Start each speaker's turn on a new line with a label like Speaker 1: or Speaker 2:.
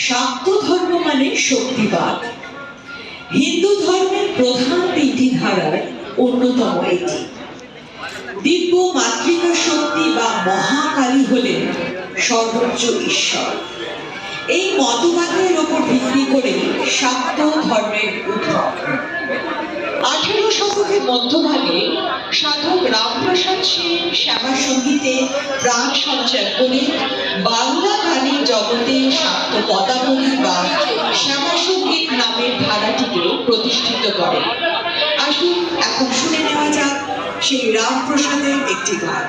Speaker 1: শাক্ত ধর্ম মানে শক্তিবাদ। হিন্দু ধর্মের প্রধান তিনটি ধারার অন্যতম এটি। দিব্য মাতৃকা শক্তি বা মহাকালী হলেন সর্বোচ্চ ঈশ্বর। এই মতবাদের উপর ভিত্তি করে শাক্ত ধর্মের উদ্ভব। 18 শতকের মধ্যভাগে সাধক রামপ্রসাদ সেন শ্যামা সঙ্গীতে প্রাণ সঞ্চার করে বাংলা গানের জগতে শাক্ত পদাবলী বা শ্যামা সঙ্গীত নামের ধারাটিকে প্রতিষ্ঠিত করেন। আসুন এখন শুনে নেওয়া যাক সেই রামপ্রসাদের একটি গান।